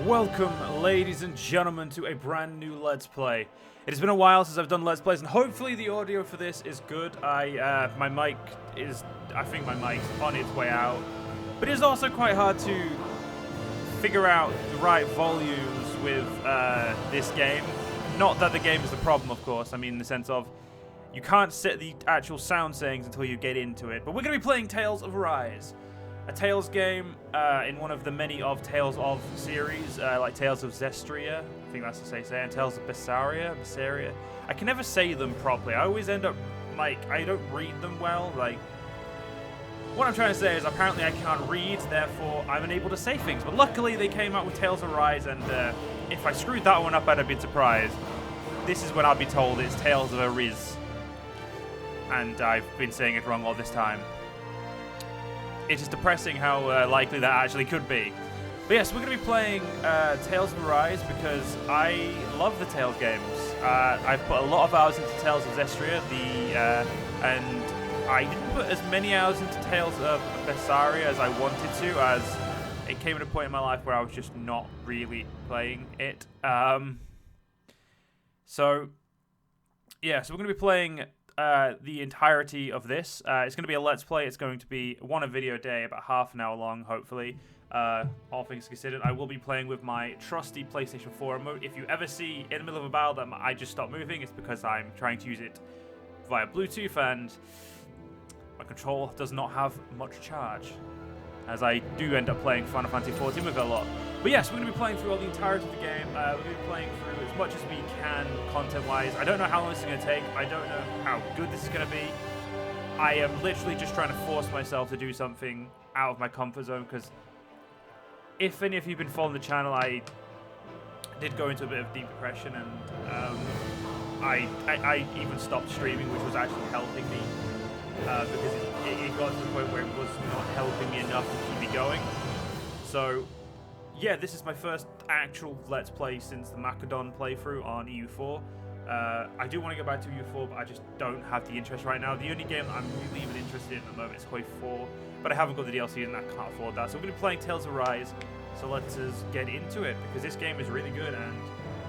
Welcome, ladies and gentlemen, to a brand new Let's Play. It has been a while since I've done Let's Plays, and hopefully the audio for this is good. I think my mic's on its way out, but it's also quite hard to figure out the right volumes with this game. Not that the game is the problem, of course. I mean, in the sense of you can't set the actual sound settings until you get into it. But we're going to be playing Tales of Arise. A Tales game in one of the many of Tales of series, like Tales of Zestria, I think that's what they say, and Tales of Berseria. I can never say them properly. I always end up, like, I don't read them well. Like, what I'm trying to say is apparently I can't read, therefore I'm unable to say things. But luckily they came out with Tales of Arise, and if I screwed that one up, I'd have been surprised. This is when I'll be told it's Tales of Arise. And I've been saying it wrong all this time. It is depressing how likely that actually could be. But yes, we're going to be playing Tales of Arise because I love the Tales games. I've put a lot of hours into Tales of Zestria, and I didn't put as many hours into Tales of Berseria as I wanted to, as it came at a point in my life where I was just not really playing it. So we're going to be playing the entirety of this. It's going to be a Let's Play. It's going to be a video a day, about half an hour long, hopefully. All things considered, I will be playing with my trusty PlayStation 4 remote. If you ever see in the middle of a battle that I just stop moving, it's because I'm trying to use it via Bluetooth, and my control does not have much charge, as I do end up playing Final Fantasy 14 with it a lot. But yes, we're going to be playing through all the entirety of the game. We're going to be playing through as much as we can content-wise. I don't know how long this is going to take. I don't know how good this is going to be. I am literally just trying to force myself to do something out of my comfort zone, because if any of you have been following the channel, I did go into a bit of deep depression, and I even stopped streaming, which was actually helping me, because it got to the point where it was not helping me enough to keep me going. So yeah, this is my first actual Let's Play since the Macedon playthrough on EU4. I do want to go back to EU4, but I just don't have the interest right now. The only game I'm really even interested in at the moment is Koi 4, but I haven't got the DLC and I can't afford that. So we're going to be playing Tales of Arise, so let's get into it, because this game is really good, and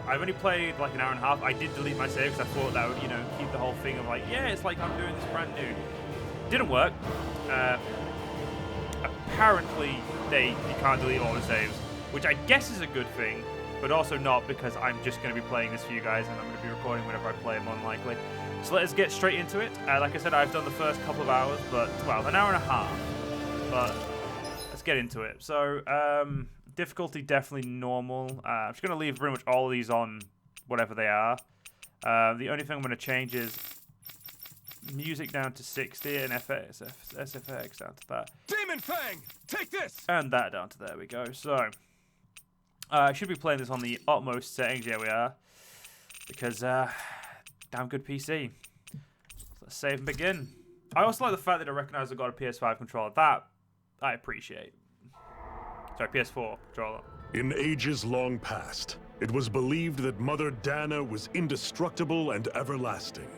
I've only played like an hour and a half. I did delete my save because I thought that would, keep the whole thing of like, yeah, it's like I'm doing this brand new. Didn't work. Apparently, you can't delete all the saves, which I guess is a good thing, but also not, because I'm just going to be playing this for you guys, and I'm going to be recording whenever I play, more than likely. So let's get straight into it. Like I said, I've done the first couple of hours, but, well, an hour and a half, but let's get into it. So, difficulty definitely normal. I'm just going to leave pretty much all of these on whatever they are. The only thing I'm going to change is music down to 60 and SFX down to that. Demon Fang, take this! And that down to there we go. So, I should be playing this on the utmost settings. Yeah, we are. Because, damn good PC. Let's save and begin. I also like the fact that I recognize I've got a PS5 controller. That, I appreciate. Sorry, PS4 controller. In ages long past, it was believed that Mother Dana was indestructible and everlasting.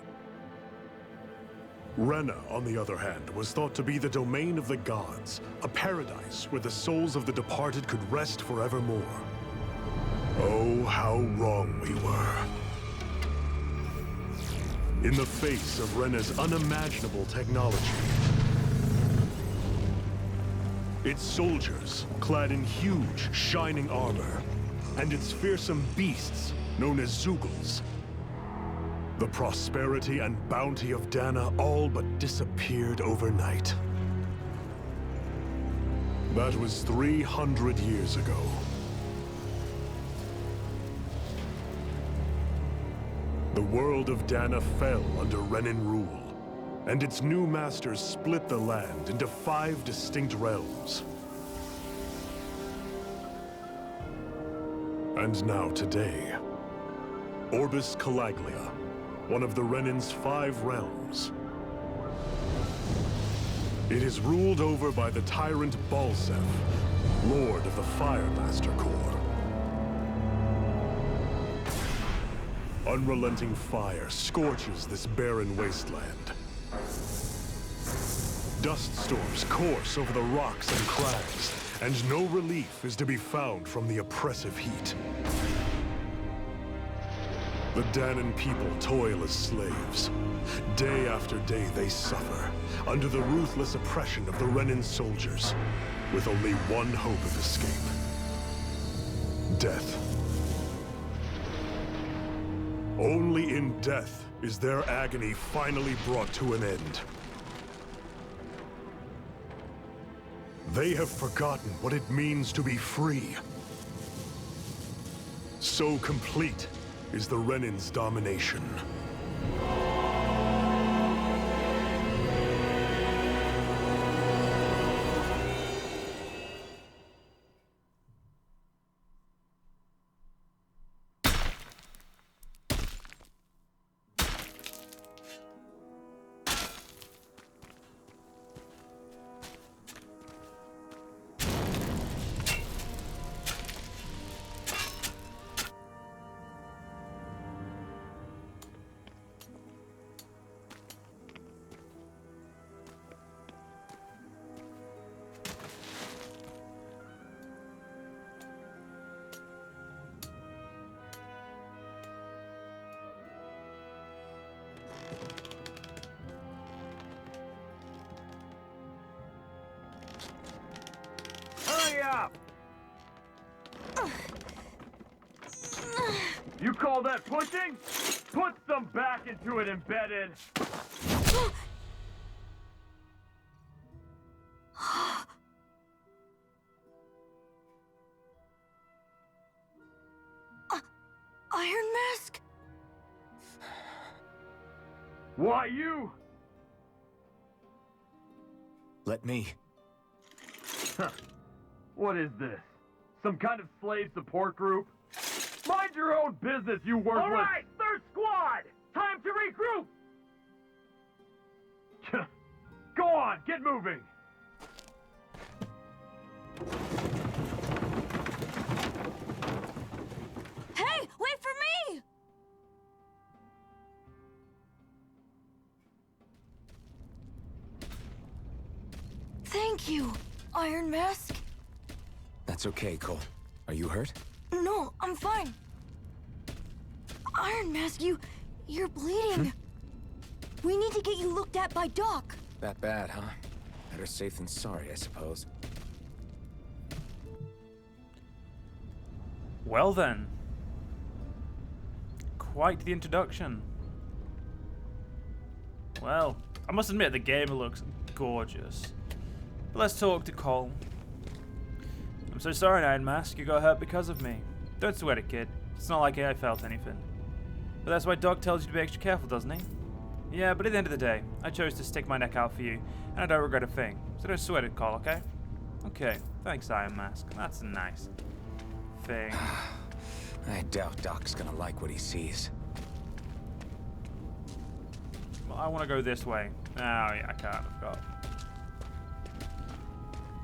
Rena, on the other hand, was thought to be the domain of the gods, a paradise where the souls of the departed could rest forevermore. Oh, how wrong we were. In the face of Rena's unimaginable technology, its soldiers, clad in huge, shining armor, and its fearsome beasts, known as Zeugles, the prosperity and bounty of Dana all but disappeared overnight. That was 300 years ago. The world of Dana fell under Renan rule, and its new masters split the land into 5 distinct realms. And now today, Orbis Calaglia, one of the Renan's 5 realms. It is ruled over by the tyrant Balsef, Lord of the Firemaster Corps. Unrelenting fire scorches this barren wasteland. Dust storms course over the rocks and crags, and no relief is to be found from the oppressive heat. The Danan people toil as slaves. Day after day they suffer, under the ruthless oppression of the Renan soldiers, with only one hope of escape. Death. Only in death is their agony finally brought to an end. They have forgotten what it means to be free. So complete is the Renan's domination. Hurry up! You call that pushing? Put some back into it, embedded! Iron Mask? Why you? Let me. Huh. What is this? Some kind of slave support group? Mind your own business, you worthless— All right, third squad! Time to regroup! Go on, get moving! Hey, wait for me! Thank you, Iron Mask. That's okay, Cole. Are you hurt? No, I'm fine. Iron Mask, you're bleeding. We need to get you looked at by Doc. That bad, huh? Better safe than sorry, I suppose. Well then. Quite the introduction. Well, I must admit the game looks gorgeous. But let's talk to Cole. I'm so sorry, Iron Mask. You got hurt because of me. Don't sweat it, kid. It's not like I felt anything. But that's why Doc tells you to be extra careful, doesn't he? Yeah, but at the end of the day, I chose to stick my neck out for you, and I don't regret a thing. So don't sweat it, Cole, okay? Okay, thanks, Iron Mask. That's a nice thing. I doubt Doc's gonna like what he sees. Well, I want to go this way. Oh, yeah, I can't. I forgot.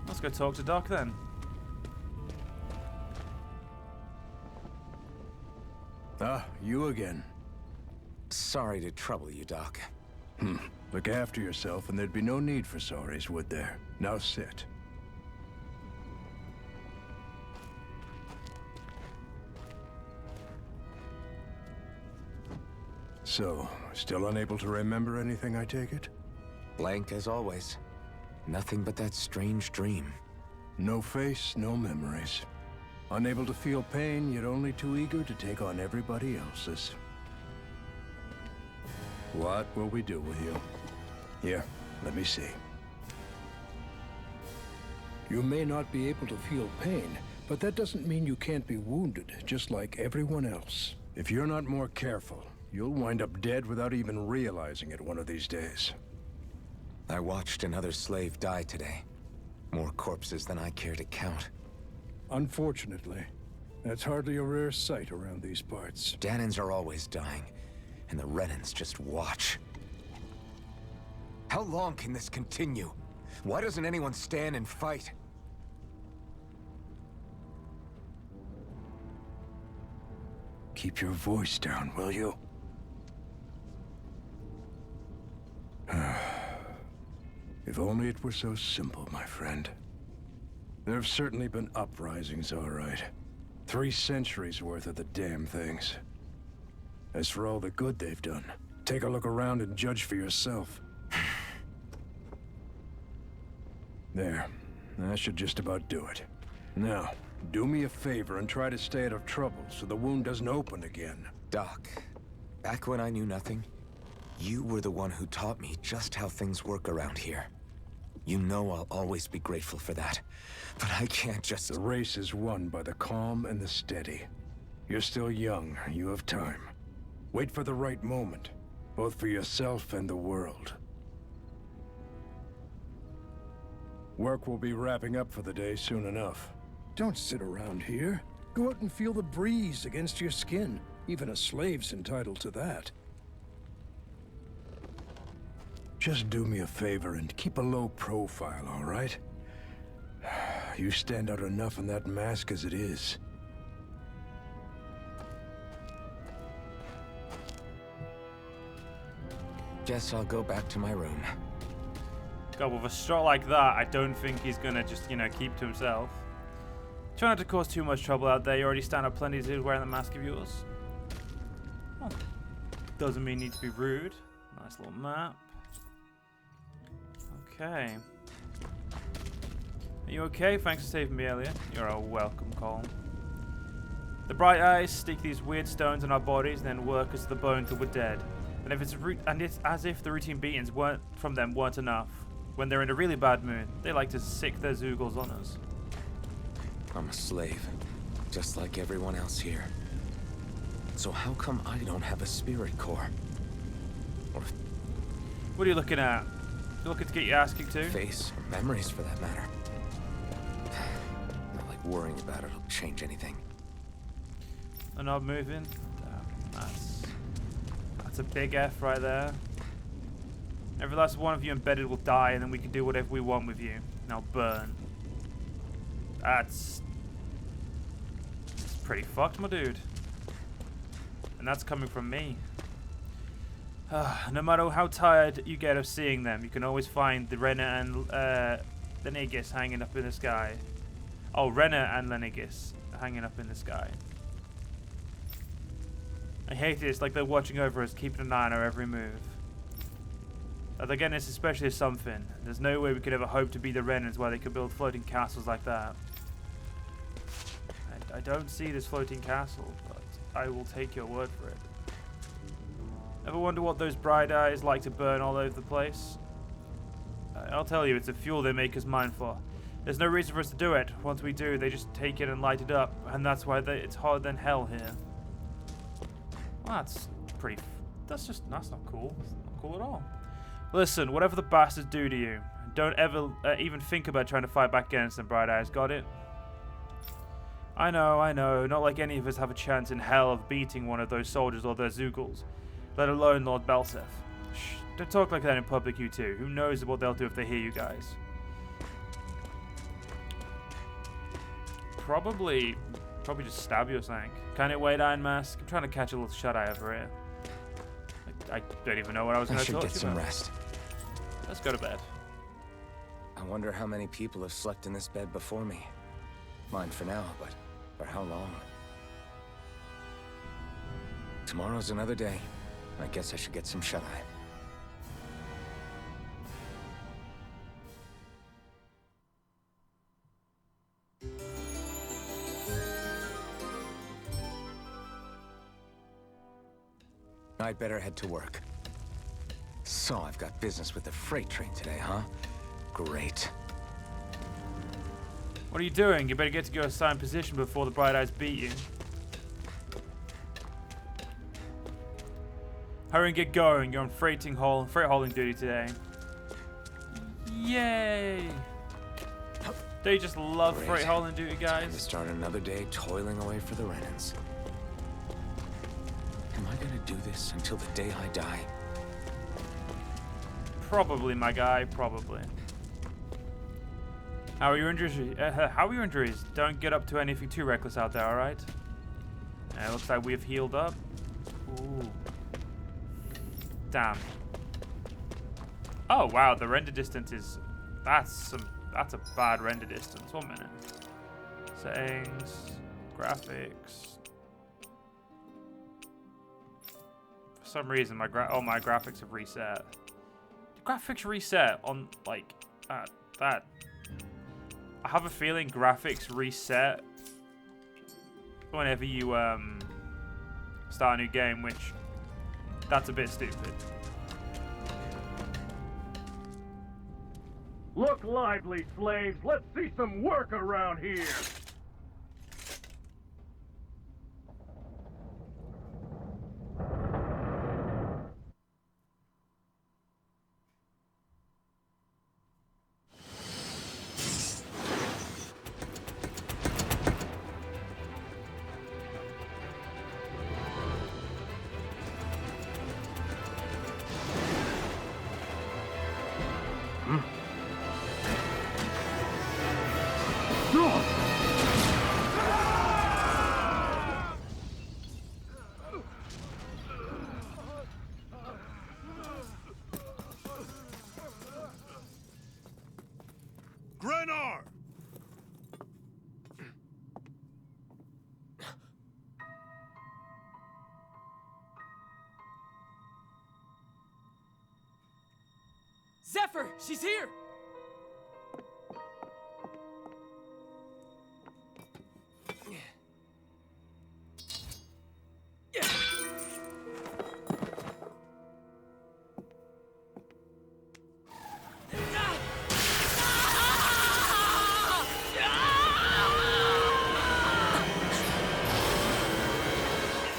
Let's go talk to Doc then. Ah, you again. Sorry to trouble you, Doc. Look after yourself and there'd be no need for sorries, would there? Now sit. So, still unable to remember anything, I take it? Blank as always. Nothing but that strange dream. No face, no memories. Unable to feel pain, yet only too eager to take on everybody else's. What will we do with you? Here, let me see. You may not be able to feel pain, but that doesn't mean you can't be wounded, just like everyone else. If you're not more careful, you'll wind up dead without even realizing it one of these days. I watched another slave die today. More corpses than I care to count. Unfortunately, that's hardly a rare sight around these parts. Danans are always dying, and the Renans just watch. How long can this continue? Why doesn't anyone stand and fight? Keep your voice down, will you? If only it were so simple, my friend. There have certainly been uprisings, all right. 3 centuries worth of the damn things. As for all the good they've done, take a look around and judge for yourself. There. That should just about do it. Now, do me a favor and try to stay out of trouble so the wound doesn't open again. Doc, back when I knew nothing, you were the one who taught me just how things work around here. You know I'll always be grateful for that. But I can't just... The race is won by the calm and the steady. You're still young. You have time. Wait for the right moment, both for yourself and the world. Work will be wrapping up for the day soon enough. Don't sit around here. Go out and feel the breeze against your skin. Even a slave's entitled to that. Just do me a favor and keep a low profile, all right? You stand out enough in that mask as it is. Guess I'll go back to my room. God, with a shot like that, I don't think he's gonna just, you know, keep to himself. Try not to cause too much trouble out there. You already stand up plenty of dudes wearing the mask of yours. Oh. Doesn't mean you need to be rude. Nice little map. Okay. Are you okay? Thanks for saving me earlier. You're a welcome, Colin. The bright eyes stick these weird stones in our bodies and then work us to the bone till we're dead. And it's as if the routine beatings from them weren't enough. When they're in a really bad mood, they like to sick their zoogles on us. I'm a slave, just like everyone else here. So how come I don't have a spirit core? Or What are you looking at? You looking to get your ass kicked too? face, or memories for that matter? Not like worrying about it'll change anything. I'm not moving. That's a big F right there. Every last one of you embedded will die, and then we can do whatever we want with you. Now burn. That's pretty fucked, my dude. And that's coming from me. No matter how tired you get of seeing them, you can always find the Rena and Lenegis hanging up in the sky. Oh, Rena and Lenegis hanging up in the sky. I hate it. It's like they're watching over us, keeping an eye on our every move. Again, this especially is something. There's no way we could ever hope to be the Renans while they could build floating castles like that. I don't see this floating castle, but I will take your word for it. Ever wonder what those bright eyes like to burn all over the place? I'll tell you, it's a fuel they make us mine for. There's no reason for us to do it. Once we do, they just take it and light it up, and that's why it's harder than hell here. Well, that's pretty... That's not cool. That's not cool at all. Listen, whatever the bastards do to you, don't ever even think about trying to fight back against them, Bright Eyes. Got it? I know. Not like any of us have a chance in hell of beating one of those soldiers or their zoogles. Let alone Lord Belseth. Shh, don't talk like that in public, you two. Who knows what they'll do if they hear you guys. Probably just stab you or something. Can it wait, Iron Mask? I'm trying to catch a little shut-eye over here. I don't even know what I was going to talk to you about. I should get some rest. Let's go to bed. I wonder how many people have slept in this bed before me. Mine for now, but for how long? Tomorrow's another day. I guess I should get some shut-eye. I'd better head to work. So I've got business with the freight train today, huh? Great. What are you doing? You better get to your assigned position before the Bright Eyes beat you. Hurry and get going. You're on freight hauling duty today. Yay! Don't you just love Great. freight hauling duty, Time to guys? start another day toiling away for the Renans. Am I gonna do this until the day I die? Probably, my guy. Probably. How are your injuries? Don't get up to anything too reckless out there, alright? Looks like we've healed up. Ooh. Damn. Oh, wow. The render distance is... That's that's a bad render distance. 1 minute. Settings, graphics. For some reason, my graphics have reset. The graphics reset on like that. I have a feeling graphics reset whenever you start a new game, which that's a bit stupid. Look lively, slaves. Let's see some work around here. Grenar! Zephyr, she's here!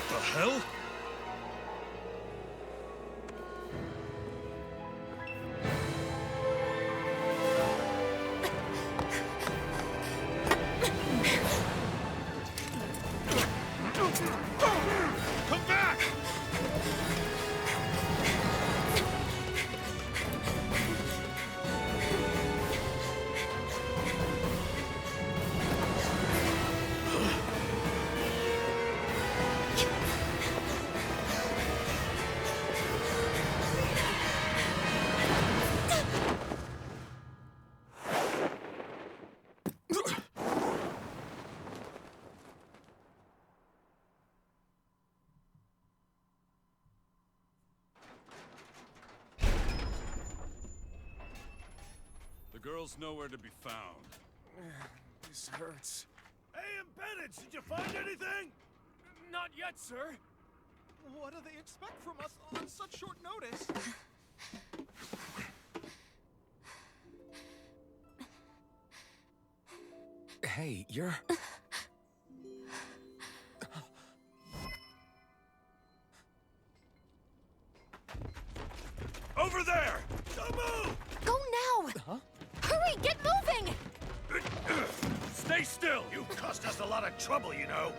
The hell? Come back! The girl's nowhere to be found. This hurts. Hey, Bennett, did you find anything? Not yet, sir. What do they expect from us on such short notice? Hey, you're... Over there! Don't move! Go now! Huh? Hurry, get moving! Stay still! You've caused us a lot of trouble, you know.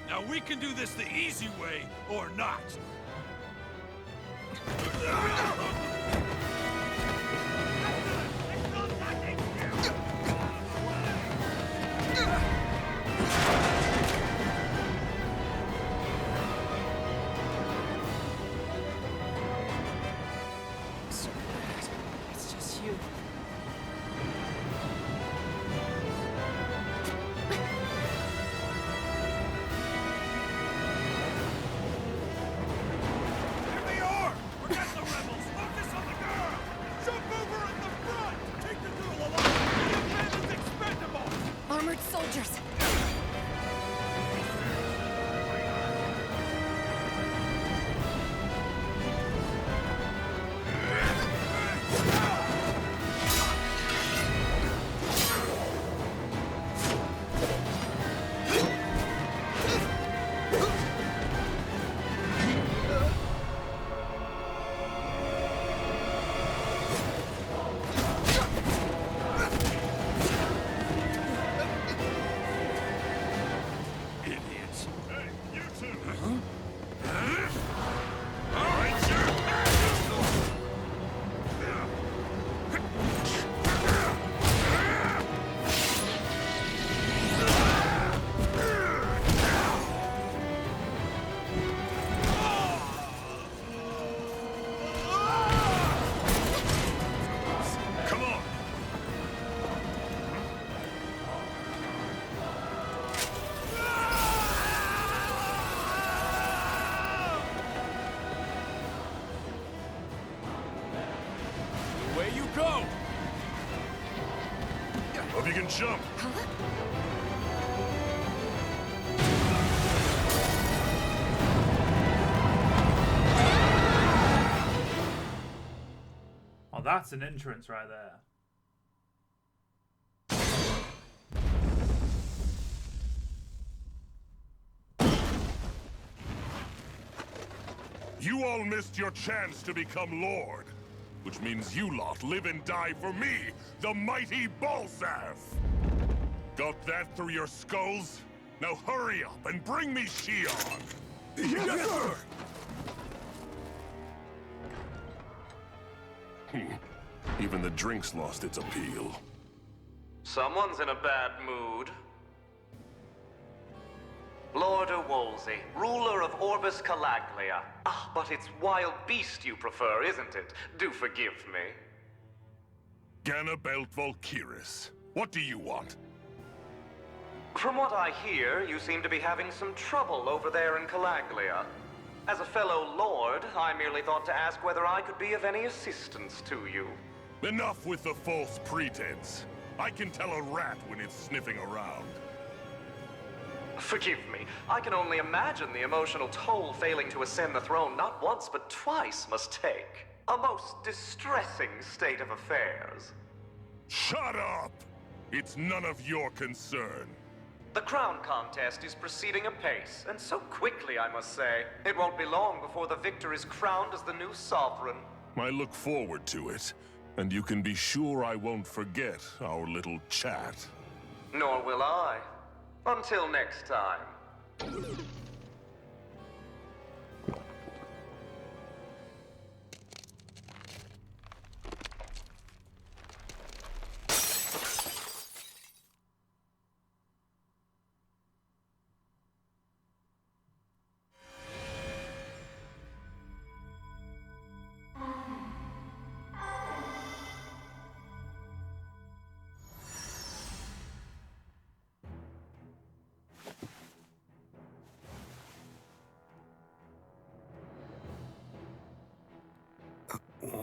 Now we can do this the easy way, or not. So bad. It's just you. Here they are! Forget the rebels! Focus on the girl! Jump over in the front! Take the girl along! The man is expendable! Armored soldiers! Idiots! Hey, you two! All right, sir! Come on! jump! Oh, that's an entrance right there. You all missed your chance to become Lord. Which means you lot live and die for me, the mighty Balsath! Got that through your skulls? Now hurry up and bring me Shion! Yes, sir! Even the drink's lost its appeal. Someone's in a bad mood. Lord Wolsey, ruler of Orbis Calaglia. Ah, but it's wild beast you prefer, isn't it? Do forgive me. Ganabelt Valkyris, what do you want? From what I hear, you seem to be having some trouble over there in Calaglia. As a fellow lord, I merely thought to ask whether I could be of any assistance to you. Enough with the false pretense. I can tell a rat when it's sniffing around. Forgive me. I can only imagine the emotional toll failing to ascend the throne not once but twice must take. A most distressing state of affairs. Shut up! It's none of your concern. The crown contest is proceeding apace, and so quickly, I must say. It won't be long before the victor is crowned as the new sovereign. I look forward to it, and you can be sure I won't forget our little chat. Nor will I. Until next time.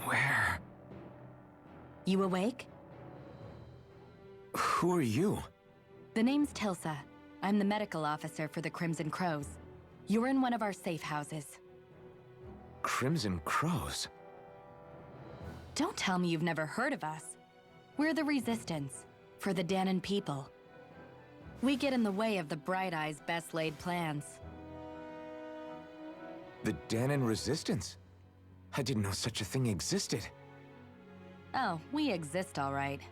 Where? You awake? Who are you? The name's Tilsa. I'm the medical officer for the Crimson Crows. You're in one of our safe houses. Crimson Crows? Don't tell me you've never heard of us. We're the Resistance, for the Dana people. We get in the way of the Bright Eye's best laid plans. The Dana and Resistance? I didn't know such a thing existed. Oh, we exist all right.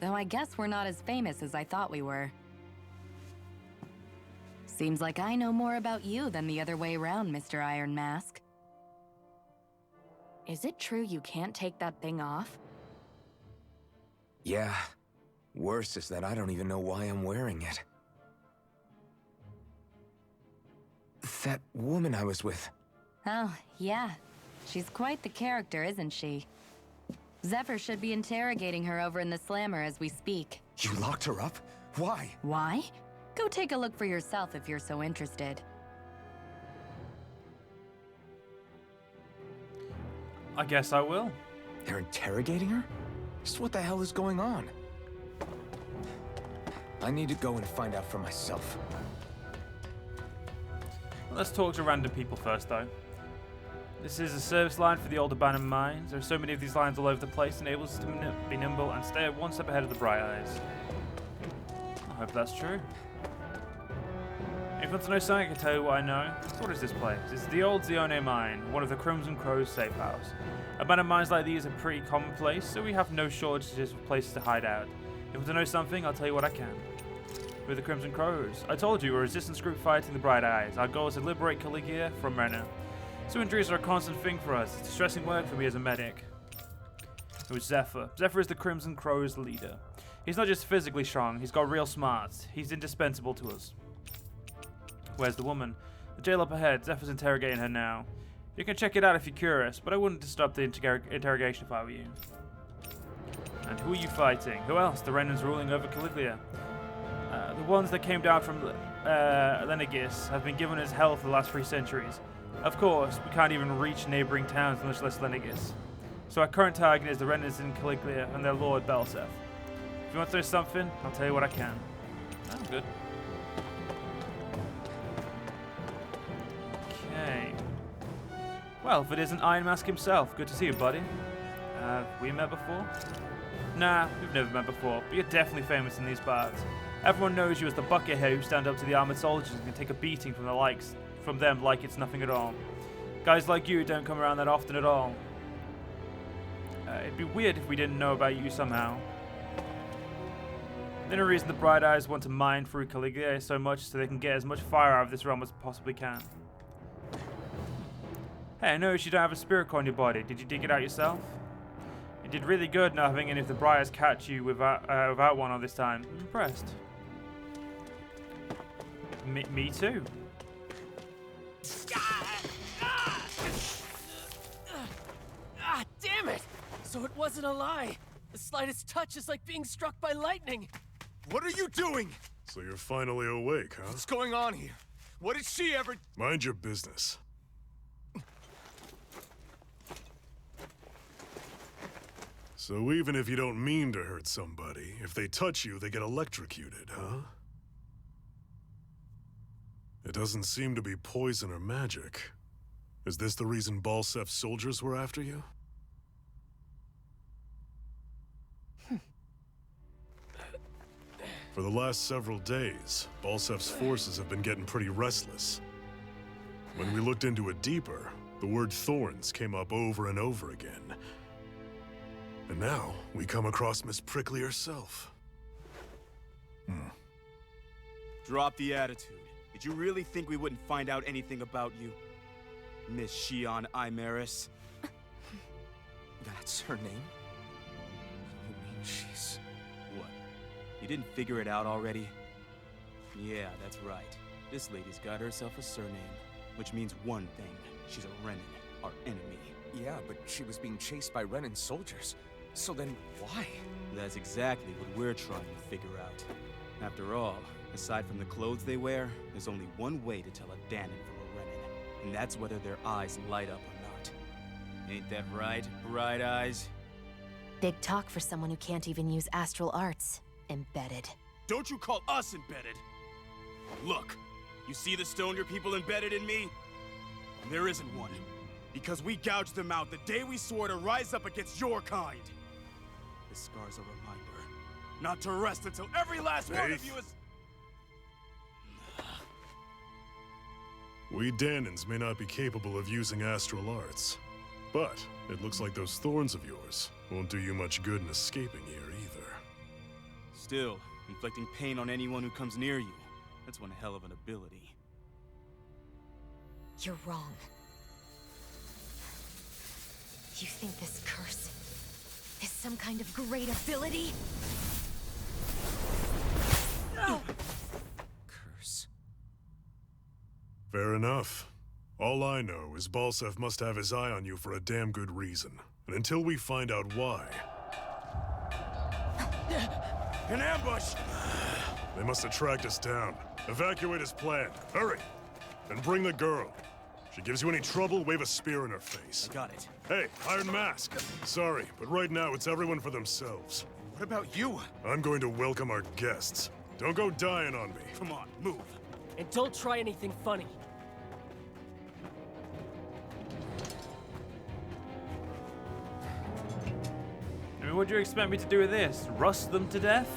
Though I guess we're not as famous as I thought we were. Seems like I know more about you than the other way around, Mr. Iron Mask. Is it true you can't take that thing off? Yeah. Worse is that I don't even know why I'm wearing it. That woman I was with. Oh, yeah. She's quite the character, isn't she? Zephyr should be interrogating her over in the Slammer as we speak. You locked her up? Why? Why? Go take a look for yourself if you're so interested. I guess I will. They're interrogating her? Just what the hell is going on? I need to go and find out for myself. Let's talk to random people first, though. This is a service line for the old abandoned mines. There are so many of these lines all over the place, enables us to be nimble and stay one step ahead of the Bright Eyes. I hope that's true. If you want to know something, I can tell you what I know. So what is this place? It's the old Zione mine, one of the Crimson Crows' safe house. Abandoned mines like these are pretty commonplace, so we have no shortages of places to hide out. If you want to know something, I'll tell you what I can. We're the Crimson Crows. I told you, we're a resistance group fighting the Bright Eyes. Our goal is to liberate Calaglia from Rena. So injuries are a constant thing for us. It's distressing work for me as a medic. It was Zephyr. Zephyr is the Crimson Crow's leader. He's not just physically strong, he's got real smarts. He's indispensable to us. Where's the woman? The jail up ahead. Zephyr's interrogating her now. You can check it out if you're curious, but I wouldn't disturb the interrogation if I were you. And who are you fighting? Who else? The Renans ruling over Calaglia. The ones that came down from Lenegis have been given as hell for the last 3 centuries. Of course, we can't even reach neighboring towns, much less Lenegis. So our current target is the Renans in Calaglia and their lord Balsath. If you want to say something, I'll tell you what I can. I'm good. Okay. Well, if it isn't Iron Mask himself, good to see you, buddy. Have we met before? Nah, we've never met before, but you're definitely famous in these parts. Everyone knows you as the buckethead who stand up to the armored soldiers and can take a beating from them like it's nothing at all. Guys like you don't come around that often at all. It'd be weird if we didn't know about you somehow. The only reason the Bright Eyes want to mine through Caligula so much so they can get as much fire out of this realm as possibly can. Hey, I noticed you don't have a spirit core in your body. Did you dig it out yourself? You did really good not having any of the Bright Eyes catch you without one all this time. I'm impressed. Me too. Damn it! So it wasn't a lie. The slightest touch is like being struck by lightning. What are you doing? So you're finally awake, huh? What's going on here? What did she ever... Mind your business. So even if you don't mean to hurt somebody, if they touch you, they get electrocuted, huh? It doesn't seem to be poison or magic. Is this the reason Balsef's soldiers were after you? For the last several days, Balsef's forces have been getting pretty restless. When we looked into it deeper, the word thorns came up over and over again. And now, we come across Miss Prickly herself. Drop the attitude. Did you really think we wouldn't find out anything about you? Miss Shion Imaris? That's her name? You mean she's... What? You didn't figure it out already? Yeah, that's right. This lady's got herself a surname, which means one thing. She's a Renan, our enemy. Yeah, but she was being chased by Renan's soldiers. So then, why? That's exactly what we're trying to figure out. After all, aside from the clothes they wear, there's only one way to tell a Danon from a Renan, and that's whether their eyes light up or not. Ain't that right, Bright Eyes? Big talk for someone who can't even use astral arts. Embedded. Don't you call us embedded! Look, you see the stone your people embedded in me? There isn't one. Because we gouged them out the day we swore to rise up against your kind. This scar's a reminder, not to rest until every last one of you is... We Danons may not be capable of using astral arts, but it looks like those thorns of yours won't do you much good in escaping here either. Still, inflicting pain on anyone who comes near you, that's one hell of an ability. You're wrong. You think this curse is some kind of great ability? Curse. Fair enough. All I know is Balsef must have his eye on you for a damn good reason. And until we find out why... An ambush! They must have tracked us down. Evacuate as planned. Hurry! And bring the girl. If she gives you any trouble, wave a spear in her face. I got it. Hey, Iron Mask. Sorry, but right now it's everyone for themselves. What about you? I'm going to welcome our guests. Don't go dying on me. Come on, move. And don't try anything funny. I mean, what do you expect me to do with this? Rust them to death?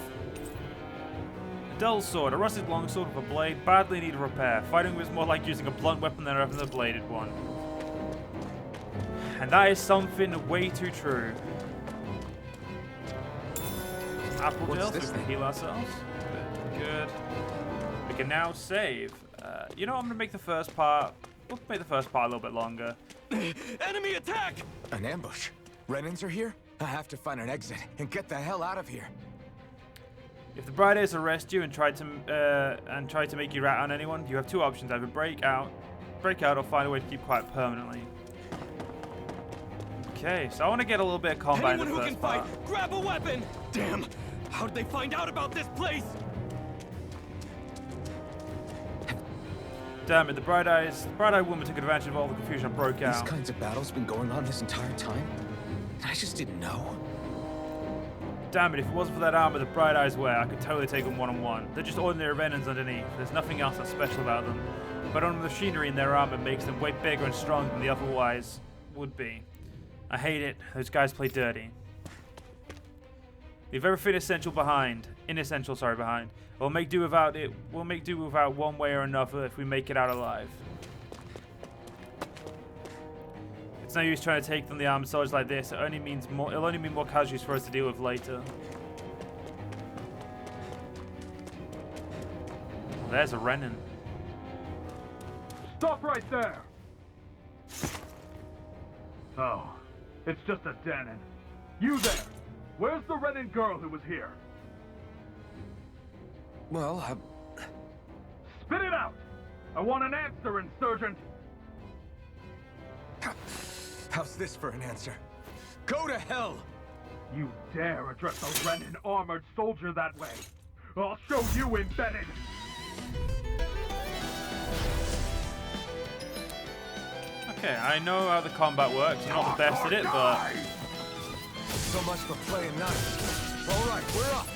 A dull sword, a rusted longsword with a blade, badly need repair. Fighting was more like using a blunt weapon than having a bladed one. And that is something way too true. Apple gel so we can heal ourselves. Good. We can now save. You know what, I'm gonna make the first part. We'll make the first part a little bit longer. Enemy attack! An ambush. Renans are here? I have to find an exit and get the hell out of here. If the Bright Eyes arrest you and try to make you rat on anyone, you have two options: either break out, or find a way to keep quiet permanently. Okay, so I want to get a little bit of combat in the Anyone who first can part. fight, grab a weapon! Damn! How did they find out about this place? Damn it, the Bright-Eyed woman took advantage of all the confusion that broke out. These kinds of battles been going on this entire time? I just didn't know. damn it, if it wasn't for that armor the Bright Eyes wear, I could totally take them one-on-one. They're just ordinary Renans underneath. There's nothing else that's special about them. But on the machinery in their armor makes them way bigger and stronger than the otherwise would be. I hate it. Those guys play dirty. Leave everything inessential behind. We'll make do without it. We'll make do without one way or another if we make it out alive. It's no use trying to take them the armored soldiers like this. It'll only mean more casualties for us to deal with later. There's a Renan. Stop right there! Oh, it's just a Dana. You there! Where's the Renan girl who was here? Well, Spit it out! I want an answer, Insurgent! How's this for an answer? Go to hell! You dare address a Renan armored soldier that way? I'll show you, embedded! Okay, I know how the combat works. I'm not the best at it, but... So much for playing nice. Alright, we're up!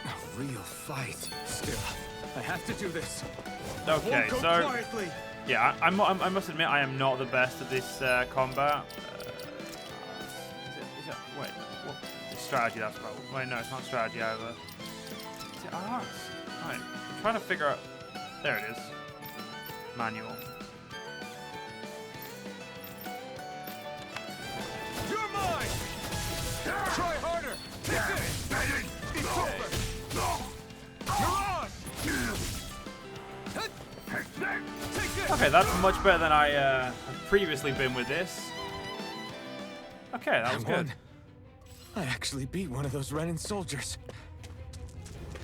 A real fight. Still, I have to do this. Okay, so... quietly. Yeah, I must admit I am not the best at this combat. Is it, wait, what? It's strategy, that's about. Wait, no, it's not strategy either. Is it arts? Right, I'm trying to figure out. There it is. Manual. You're mine! Try harder! It's over! Okay, that's much better than I have previously been with this. Okay, that was good. I actually beat one of those Renan soldiers.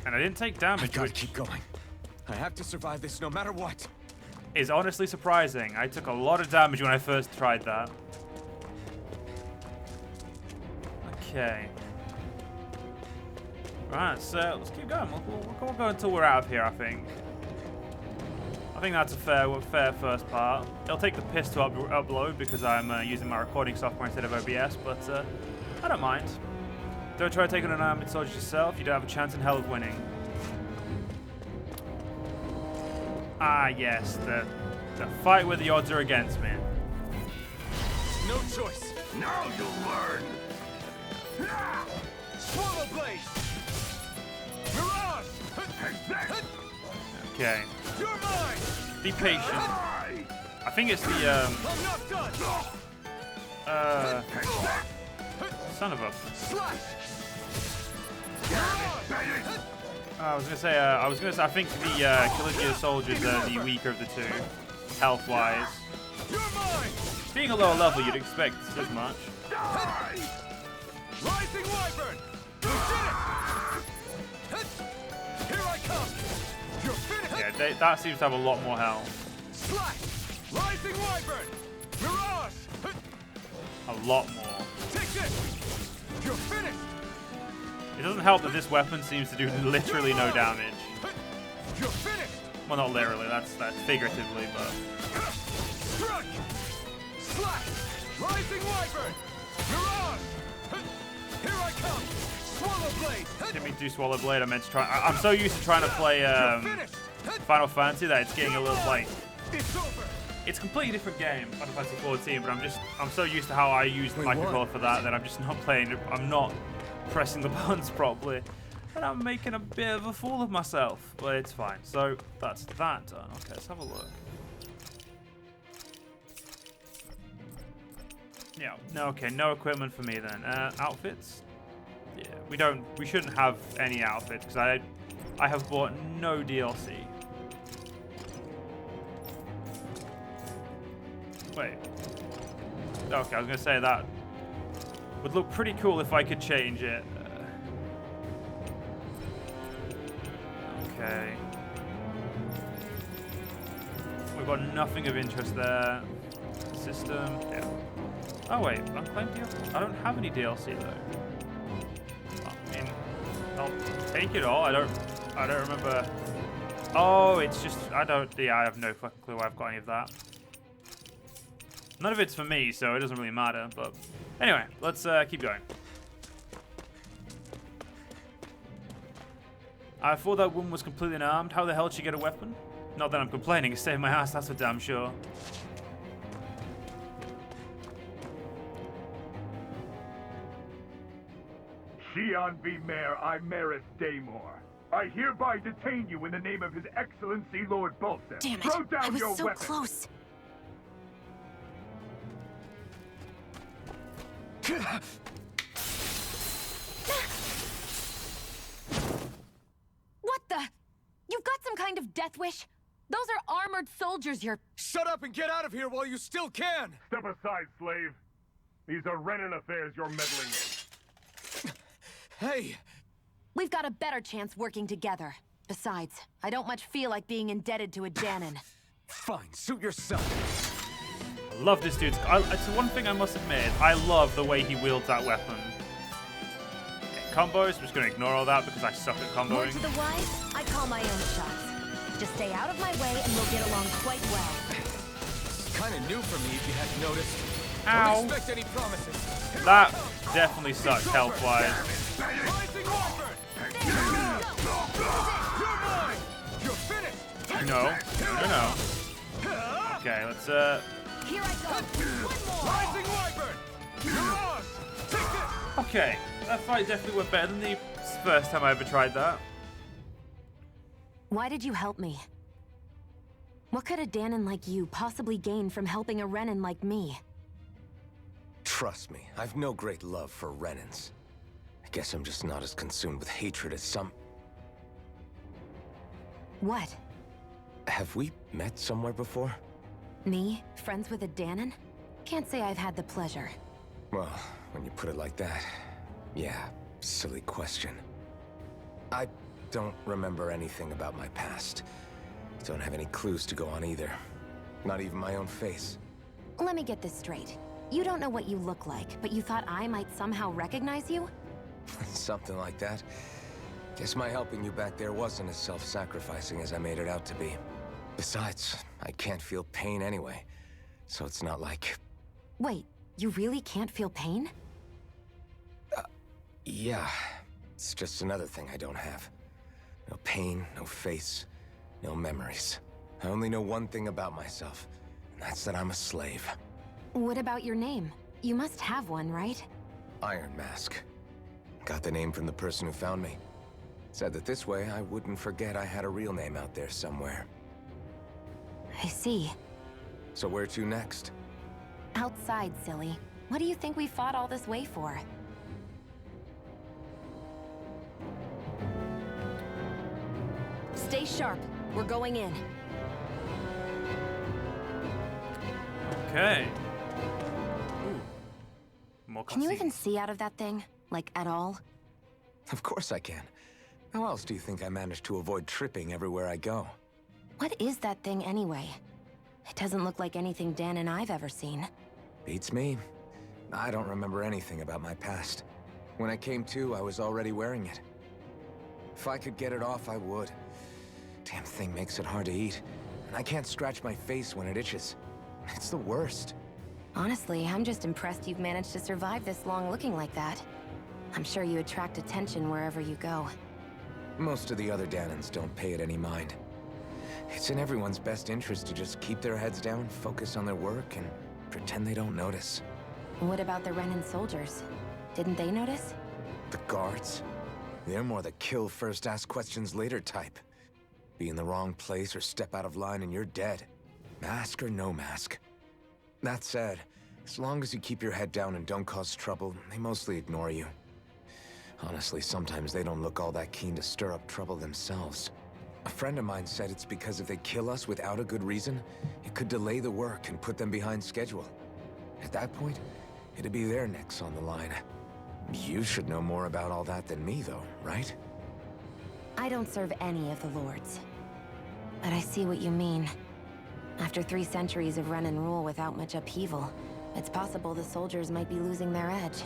And I didn't take damage, I've got to keep going. I have to survive this no matter what. Is honestly surprising. I took a lot of damage when I first tried that. Okay. Right, so let's keep going. We'll go until we're out of here, I think. I think that's a fair first part. It'll take the piss to upload because I'm using my recording software instead of OBS, but I don't mind. Don't try to take on an armored soldier yourself. You don't have a chance in hell of winning. Ah, yes, the fight where the odds are against me. No choice. Now you'll learn. Swallow blade. Mirage. Okay. You're mine. Be patient. I think it's the I'm not done. son of a. Slash. I was gonna say I think the Caligula soldiers are the weaker of the two, health-wise. You're mine. Being a lower level, you'd expect as much. Rising Wyvern. You did it. Here I come. You're finished. Yeah, that seems to have a lot more health. Slash. Rising Wyvern. Mirage. A lot more. Take this. You're finished. It doesn't help that this weapon seems to do literally no damage. You're finished. Well, not literally. That's figuratively, but. Strike. Slash. Rising Wyvern. Mirage. Here I come. Swallow blade. Didn't mean to do Swallow Blade. I meant to try. I'm so used to trying to play Final Fantasy that it's getting a little like. It's over. It's a completely different game, Final Fantasy 14, but I'm so used to how I use the microcontroller for that I'm just not playing it. I'm not pressing the buttons properly, and I'm making a bit of a fool of myself, but it's fine. So that's that done. Okay, let's have a look. Yeah, no, okay, no equipment for me then. Outfits? Yeah, we shouldn't have any outfits because I have bought no DLC. Wait. Okay, I was gonna say that would look pretty cool if I could change it. Okay. We've got nothing of interest there. System. Yeah. Oh wait, unclaimed DLC? I don't have any DLC though. I mean, I'll take it all. I don't remember. Oh, it's just I have no fucking clue why I've got any of that. None of it's for me, so it doesn't really matter, but anyway, let's keep going. I thought that woman was completely unarmed. How the hell did she get a weapon? Not that I'm complaining, it saved my ass, that's for damn sure. Shion V. Mayor Imeris Daymore. I hereby detain you in the name of His Excellency Lord Bolster. Damn it! Throw down I was your so weapon. close. What the? You've got some kind of death wish? Those are armored soldiers you're... Shut up and get out of here while you still can! Step aside, slave. These are Renan affairs you're meddling in. Hey! We've got a better chance working together. Besides, I don't much feel like being indebted to a Danon. Fine, suit yourself. I love this dude's... it's one thing I must admit. I love the way he wields that weapon. Okay, combos, I'm just going to ignore all that because I suck at comboing. Word to the wise, I call my own shots. Just stay out of my way and we'll get along quite well. Kinda new for me if you hadn't noticed. Ow. Don't expect any promises. That definitely sucks health-wise. No. Okay, let's Here I go. One more. You're on. Take this. okay, that fight definitely went better than the first time I ever tried that. Why did you help me? What could a Danon like you possibly gain from helping a Renan like me? Trust me, I've no great love for Renans. I guess I'm just not as consumed with hatred as some... What? Have we met somewhere before? Me? Friends with a Danon? Can't say I've had the pleasure. Well, when you put it like that, yeah, silly question. I don't remember anything about my past. Don't have any clues to go on either. Not even my own face. Let me get this straight. You don't know what you look like, but you thought I might somehow recognize you? Something like that. Guess my helping you back there wasn't as self-sacrificing as I made it out to be. Besides, I can't feel pain anyway, so it's not like... Wait, you really can't feel pain? Yeah. It's just another thing I don't have. No pain, no face, no memories. I only know one thing about myself, and that's that I'm a slave. What about your name? You must have one, right? Iron Mask. Got the name from the person who found me. Said that this way I wouldn't forget I had a real name out there somewhere. I see. So where to next? Outside, silly. What do you think we fought all this way for? Stay sharp. We're going in. Okay. Ooh. More Can you even cutscenes. see out of that thing? Like, at all? Of course I can. How else do you think I managed to avoid tripping everywhere I go? What is that thing anyway? It doesn't look like anything Dan and I've ever seen. Beats me. I don't remember anything about my past. When I came to, I was already wearing it. If I could get it off, I would. Damn thing makes it hard to eat. And I can't scratch my face when it itches. It's the worst. Honestly, I'm just impressed you've managed to survive this long looking like that. I'm sure you attract attention wherever you go. Most of the other Danons don't pay it any mind. It's in everyone's best interest to just keep their heads down, focus on their work, and pretend they don't notice. What about the Renan soldiers? Didn't they notice? The guards? They're more the kill first, ask questions later type. Be in the wrong place or step out of line and you're dead. Mask or no mask. That said, as long as you keep your head down and don't cause trouble, they mostly ignore you. Honestly, sometimes they don't look all that keen to stir up trouble themselves. A friend of mine said it's because if they kill us without a good reason, it could delay the work and put them behind schedule. At that point, it'd be their necks on the line. You should know more about all that than me, though, right? I don't serve any of the lords. But I see what you mean. After 3 centuries of Renan rule without much upheaval, it's possible the soldiers might be losing their edge.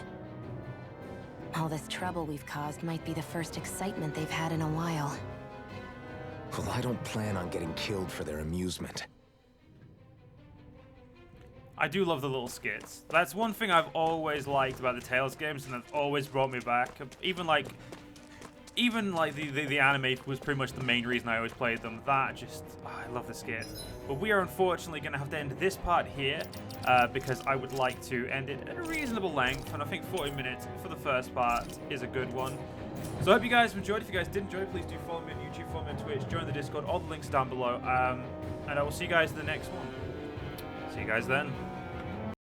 All this trouble we've caused might be the first excitement they've had in a while. Well, I don't plan on getting killed for their amusement. I do love the little skits. That's one thing I've always liked about the Tales games, and that's always brought me back. Even even like the anime was pretty much the main reason I always played them. That just, I love the skits. But we are unfortunately going to have to end this part here because I would like to end it at a reasonable length, and I think 40 minutes for the first part is a good one. So I hope you guys enjoyed. If you guys did enjoy, please do follow me on YouTube, follow me on Twitch, join the Discord, all the links down below, and I will see you guys in the next one. See you guys then.